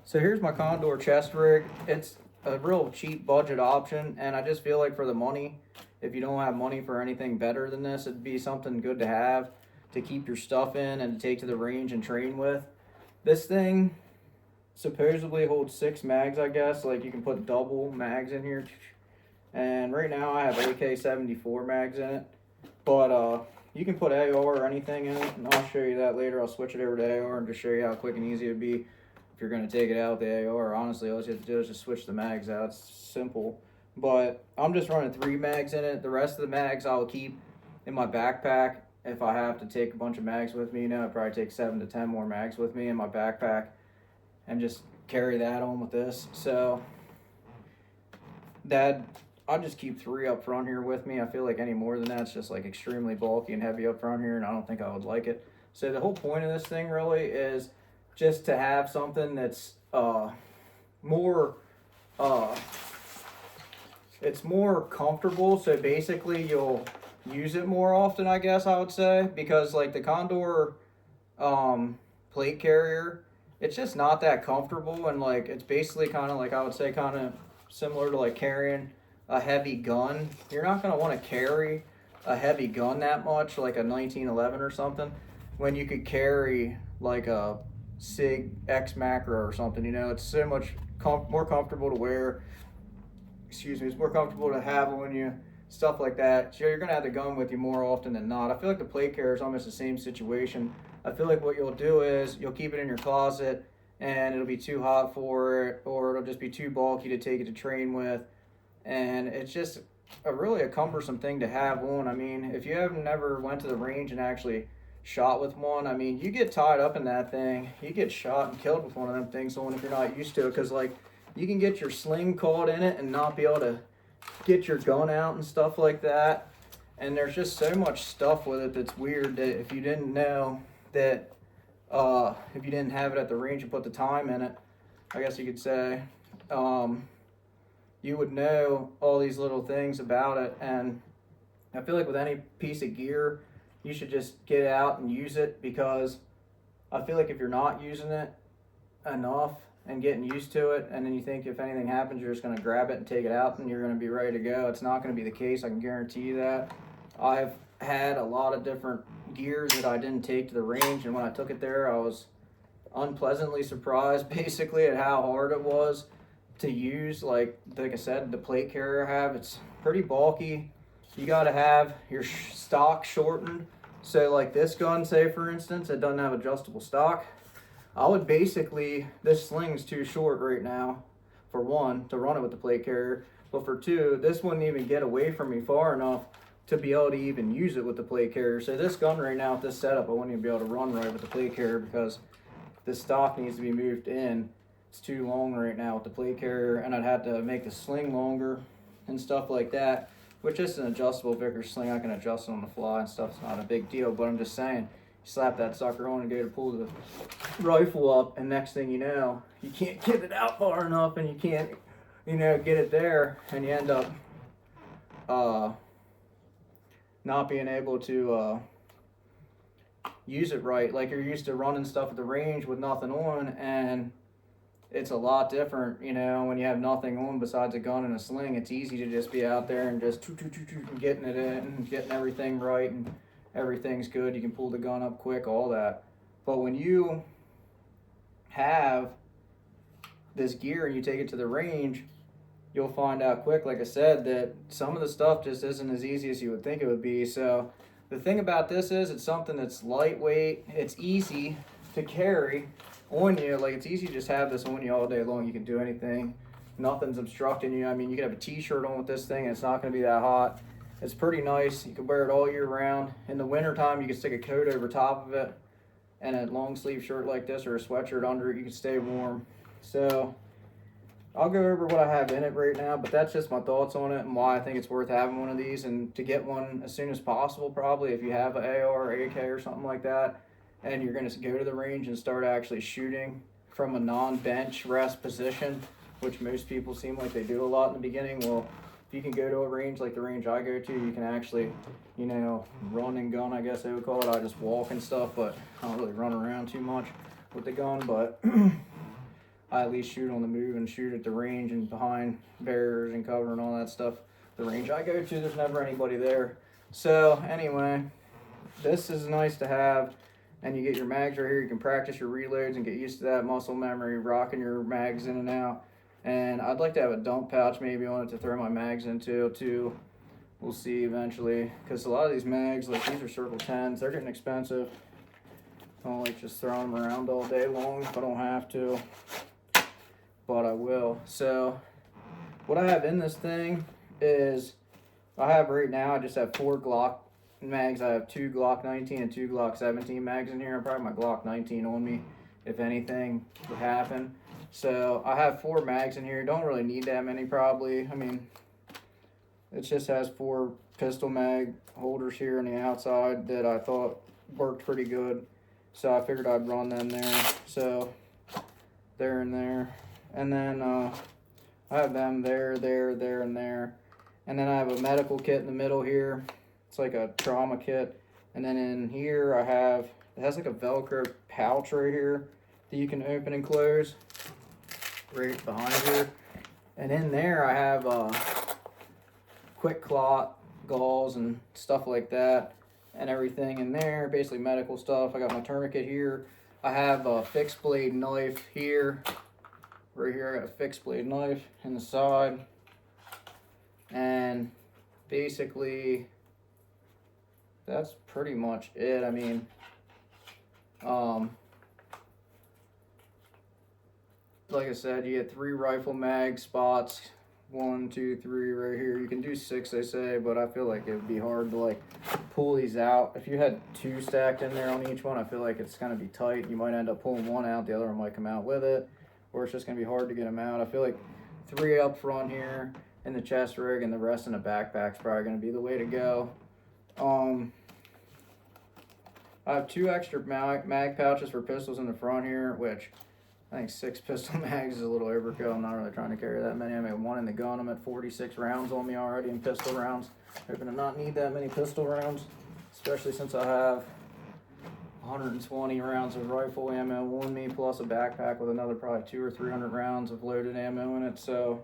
So here's my Condor chest rig. It's a real cheap budget option, and I just feel like for the money, if you don't have money for anything better than this, it'd be something good to have to keep your stuff in and to take to the range and train with. This thing supposedly holds 6 mags, I guess. Like you can put double mags in here. And right now I have AK-74 mags in it. But you can put AR or anything in it, and I'll show you that later. I'll switch it over to AR and just show you how quick and easy it'd be if you're going to take it out with the AR. Honestly, all you have to do is just switch the mags out. It's simple. But I'm just running 3 mags in it. The rest of the mags I'll keep in my backpack. If I have to take a bunch of mags with me, I'd probably take 7 to 10 more mags with me in my backpack and just carry that on with this. So that I'll just keep 3 up front here with me. I feel like any more than that's just like extremely bulky and heavy up front here, and I don't think I would like it. So the whole point of this thing really is just to have something that's more it's more comfortable. So basically you'll use it more often, I guess I would say, because like the Condor plate carrier, it's just not that comfortable, and like it's basically kind of like, I would say, kind of similar to like carrying a heavy gun. You're not going to want to carry a heavy gun that much, like a 1911 or something, when you could carry like a Sig X Macro or something. It's so much more comfortable to wear. Excuse me, it's more comfortable to have on you, stuff like that. So you're going to have the gun with you more often than not. I feel like the plate carrier is almost the same situation. I feel like what you'll do is you'll keep it in your closet and it'll be too hot for it, or it'll just be too bulky to take it to train with. And it's just really a cumbersome thing to have on. I mean, if you have never went to the range and actually shot with one, I mean, you get tied up in that thing. You get shot and killed with one of them things on if you're not used to it, because like you can get your sling caught in it and not be able to get your gun out and stuff like that. And there's just so much stuff with it that's weird that if you didn't know that, if you didn't have it at the range and put the time in it, I guess you could say, you would know all these little things about it. And I feel like with any piece of gear, you should just get out and use it, because I feel like if you're not using it enough and getting used to it, and then you think if anything happens, you're just going to grab it and take it out and you're going to be ready to go, it's not going to be the case. I can guarantee you that. I've had a lot of different gears that I didn't take to the range, and when I took it there, I was unpleasantly surprised basically at how hard it was to use. Like I said, the plate carrier I have, it's pretty bulky. You got to have your stock shortened. So like this gun, say for instance, it doesn't have adjustable stock. I would basically, this sling's too short right now, for one, to run it with the plate carrier, but for two, this wouldn't even get away from me far enough to be able to even use it with the plate carrier. So this gun right now with this setup, I wouldn't even be able to run right with the plate carrier, because the stock needs to be moved in. It's too long right now with the plate carrier, and I'd have to make the sling longer and stuff like that, which is an adjustable Vickers sling. I can adjust it on the fly and stuff. It's not a big deal, but I'm just saying, you slap that sucker on and go to pull the rifle up, and next thing you know, you can't get it out far enough, and you can't, get it there, and you end up not being able to use it right. Like you're used to running stuff at the range with nothing on, and it's a lot different, when you have nothing on besides a gun and a sling. It's easy to just be out there and just getting it in and getting everything right, and everything's good. You can pull the gun up quick, all that. But when you have this gear and you take it to the range, you'll find out quick, like I said, that some of the stuff just isn't as easy as you would think it would be. So the thing about this is it's something that's lightweight. It's easy to carry on you. Like it's easy to just have this on you all day long. You can do anything. Nothing's obstructing you. I mean, you can have a t-shirt on with this thing and it's not going to be that hot. It's pretty nice. You can wear it all year round. In the wintertime, you can stick a coat over top of it and a long sleeve shirt like this or a sweatshirt under it. You can stay warm. So I'll go over what I have in it right now, but that's just my thoughts on it and why I think it's worth having one of these, and to get one as soon as possible, probably, if you have an AR or AK or something like that, and you're going to go to the range and start actually shooting from a non-bench rest position, which most people seem like they do a lot in the beginning. Well, if you can go to a range like the range I go to, you can actually, run and gun, I guess they would call it. I just walk and stuff, but I don't really run around too much with the gun, but I at least shoot on the move and shoot at the range and behind barriers and cover and all that stuff. The range I go to, there's never anybody there. So anyway, this is nice to have, and you get your mags right here. You can practice your reloads and get used to that muscle memory, rocking your mags in and out. And I'd like to have a dump pouch maybe on it to throw my mags into too. We'll see eventually, because a lot of these mags, like these are Circle 10s, they're getting expensive. I don't like just throwing them around all day long if I don't have to, but I will. So what I have in this thing is, I have right now, I just have 4 Glock mags. I have 2 Glock 19 and 2 Glock 17 mags in here. I probably have my Glock 19 on me if anything would happen. So I have 4 mags in here. Don't really need that many probably. I mean, it just has 4 pistol mag holders here on the outside that I thought worked pretty good. So I figured I'd run them there. So there and there. And then I have them there, there, there, and there. And then I have a medical kit in the middle here. It's like a trauma kit. And then in here I have, it has like a Velcro pouch right here that you can open and close right behind here. And in there I have quick clot gauze and stuff like that and everything in there, basically medical stuff. I got my tourniquet here. I have a fixed blade knife here. Right here I got a fixed blade knife in the side. And basically that's pretty much it. I mean, like I said, you get 3 rifle mag spots, 1, 2, 3 right here. You can do 6, they say, but I feel like it would be hard to like pull these out. If you had 2 stacked in there on each one, I feel like it's gonna be tight. You might end up pulling one out, the other one might come out with it, or it's just gonna be hard to get them out. I feel like 3 up front here in the chest rig, and the rest in the backpack's probably gonna be the way to go. I have 2 extra mag pouches for pistols in the front here, which I think 6 pistol mags is a little overkill. I'm not really trying to carry that many. I made 1 in the gun. I'm at 46 rounds on me already in pistol rounds. Hoping to not need that many pistol rounds, especially since I have 120 rounds of rifle ammo on me, plus a backpack with another probably 200 or 300 rounds of loaded ammo in it. So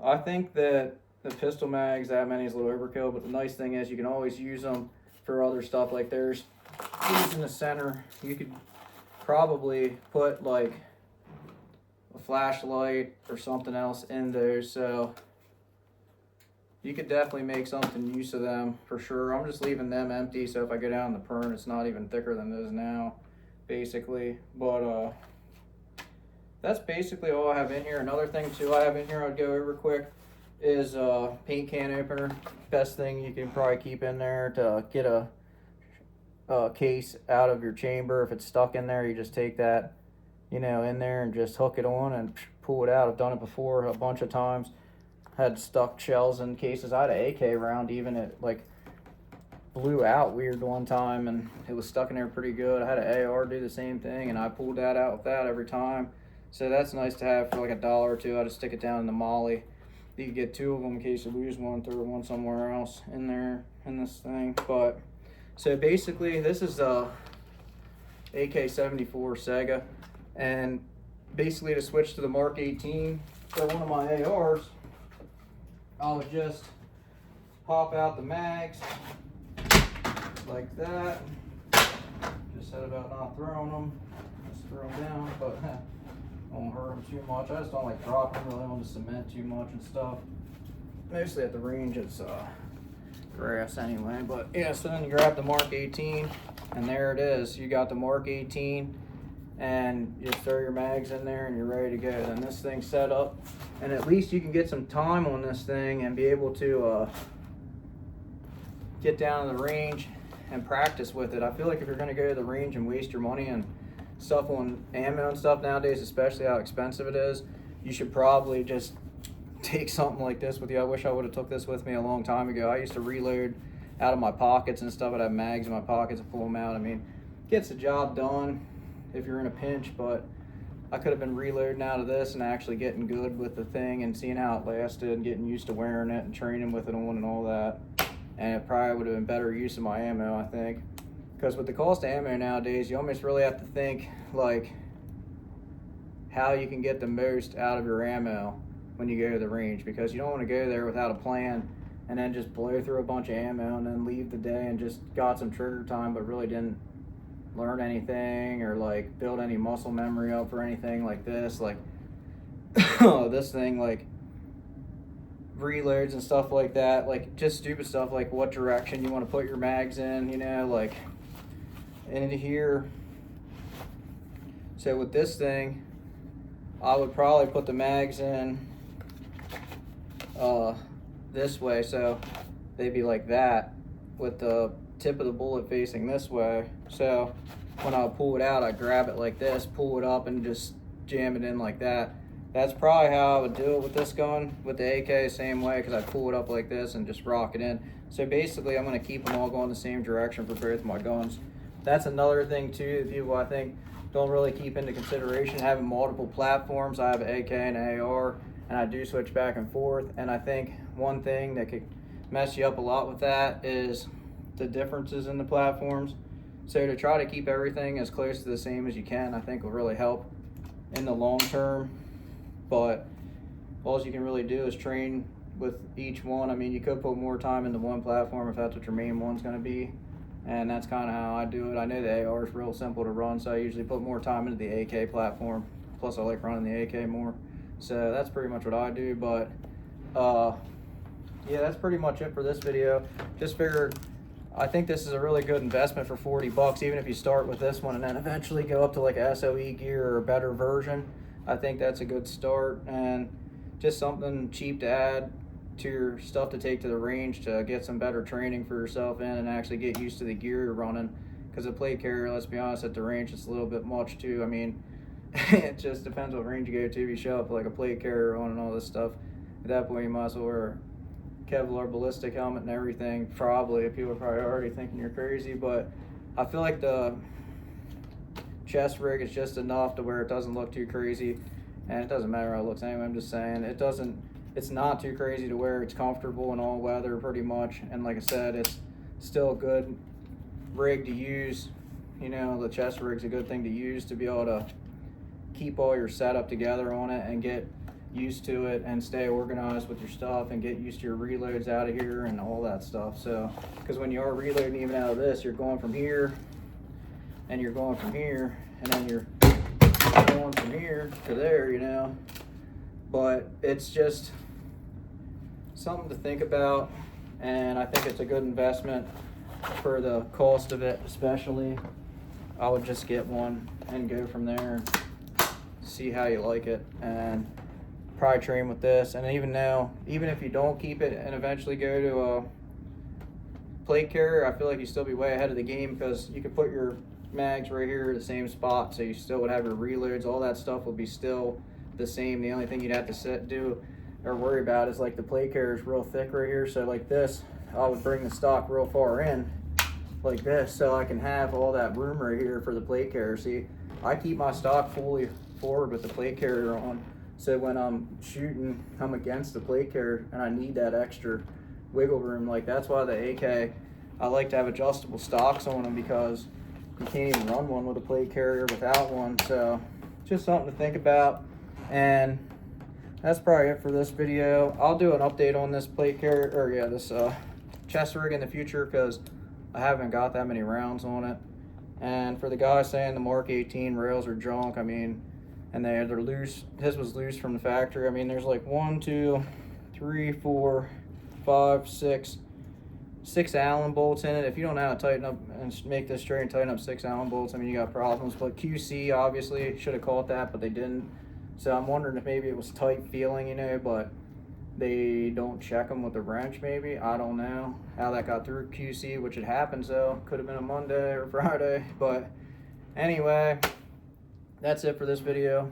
I think that the pistol mags, that many is a little overkill, but the nice thing is you can always use them for other stuff. Like there's these in the center. You could probably put like a flashlight or something else in those, so you could definitely make something use of them for sure. I'm just leaving them empty, so if I go down the Pern, it's not even thicker than this now, basically. But that's basically all I have in here. Another thing too I have in here I'd go over quick is paint can opener. Best thing you can probably keep in there to get a case out of your chamber. If it's stuck in there, you just take that, you know, in there and just hook it on and pull it out. I've done it before a bunch of times. Had stuck shells in cases. I had an AK round even, it like blew out weird one time and it was stuck in there pretty good. I had an AR do the same thing and I pulled that out with that every time. So that's nice to have for like $1 or $2. I just stick it down in the molly. You can get 2 of them in case you lose one, throw one somewhere else in there in this thing. But so basically this is a AK-74 Sega, and basically to switch to the Mark 18 for one of my ARs, I would just pop out the mags like that. Just said about not throwing them, just throw them down, but won't hurt them too much. I just don't like dropping really on the cement too much and stuff. Mostly at the range it's grass anyway, but yeah, so then you grab the Mark 18 and there it is. You got the Mark 18 and you just throw your mags in there and you're ready to go. Then this thing's set up and at least you can get some time on this thing and be able to get down to the range and practice with it. I feel like if you're going to go to the range and waste your money and stuff on ammo and stuff nowadays, especially how expensive it is, you should probably just take something like this with you. I wish I would have took this with me a long time ago. I used to reload out of my pockets and stuff. I'd have mags in my pockets and pull them out. I mean, gets the job done if you're in a pinch, but I could have been reloading out of this and actually getting good with the thing and seeing how it lasted and getting used to wearing it and training with it on and all that. And it probably would have been better use of my ammo, I think. Because with the cost of ammo nowadays, you almost really have to think like, how you can get the most out of your ammo when you go to the range, because you don't want to go there without a plan and then just blow through a bunch of ammo and then leave the day and just got some trigger time but really didn't learn anything or like build any muscle memory up or anything like this. Like this thing, like reloads and stuff like that, like just stupid stuff like what direction you want to put your mags in, you know, like into here. So with this thing, I would probably put the mags in this way, so they'd be like that with the tip of the bullet facing this way. So when I pull it out, I grab it like this, pull it up, and just jam it in like that. That's probably how I would do it with this gun. With the AK, same way, because I pull it up like this and just rock it in. So basically, I'm going to keep them all going the same direction for both my guns. That's another thing too that people, I think, don't really keep into consideration, having multiple platforms. I have an AK and an AR, and I do switch back and forth. And I think one thing that could mess you up a lot with that is the differences in the platforms. So to try to keep everything as close to the same as you can, I think will really help in the long term. But all you can really do is train with each one. I mean, you could put more time into one platform if that's what your main one's going to be, and that's kind of how I do it. I know the AR is real simple to run, so I usually put more time into the AK platform. Plus I like running the AK more, so that's pretty much what I do. But yeah, that's pretty much it for this video. Just figured, I think this is a really good investment for 40 bucks, even if you start with this one and then eventually go up to like a SOE gear or a better version. I think that's a good start, and just something cheap to add to your stuff to take to the range to get some better training for yourself in and actually get used to the gear you're running. Because a plate carrier, let's be honest, at the range it's a little bit much too. I mean, it just depends what range you go to. If you show up like a plate carrier on and all this stuff, at that point you might as well wear a Kevlar ballistic helmet and everything. Probably, people are probably already thinking you're crazy, but I feel like the chest rig is just enough to where it doesn't look too crazy, and it doesn't matter how it looks anyway. I'm just saying it's not too crazy to where it's comfortable in all weather pretty much. And like I said, it's still a good rig to use. You know, the chest rig's a good thing to use to be able to keep all your setup together on it and get used to it and stay organized with your stuff and get used to your reloads out of here and all that stuff. So because when you are reloading even out of this, you're going from here and you're going from here, and then you're going from here to there, you know. But it's just something to think about, and I think it's a good investment for the cost of it, especially. I would just get one and go from there and see how you like it, and probably train with this. And even now, even if you don't keep it and eventually go to a plate carrier, I feel like you still be way ahead of the game, because you could put your mags right here at the same spot, so you still would have your reloads. All that stuff will be still the same. The only thing you'd have to do or worry about is like the plate carrier is real thick right here. So like this, I would bring the stock real far in like this, so I can have all that room right here for the plate carrier. See, I keep my stock fully forward with the plate carrier on, so when I'm shooting, I'm against the plate carrier and I need that extra wiggle room. Like that's why the AK, I like to have adjustable stocks on them, because you can't even run one with a plate carrier without one. So just something to think about. And that's probably it for this video. I'll do an update on this plate carrier, or yeah, this chest rig in the future, because I haven't got that many rounds on it. And for the guy saying the Mark 18 rails are junk, I mean, and they're loose, his was loose from the factory. I mean, there's like 1, 2, 3, 4, 5, 6 Allen bolts in it. If you don't know how to tighten up and make this straight and tighten up 6 Allen bolts, I mean, you got problems. But QC obviously should have caught that, but they didn't. So I'm wondering if maybe it was tight feeling, you know, but they don't check them with the wrench maybe. I don't know how that got through QC, which had happened, so could have been a Monday or Friday. But anyway, that's it for this video.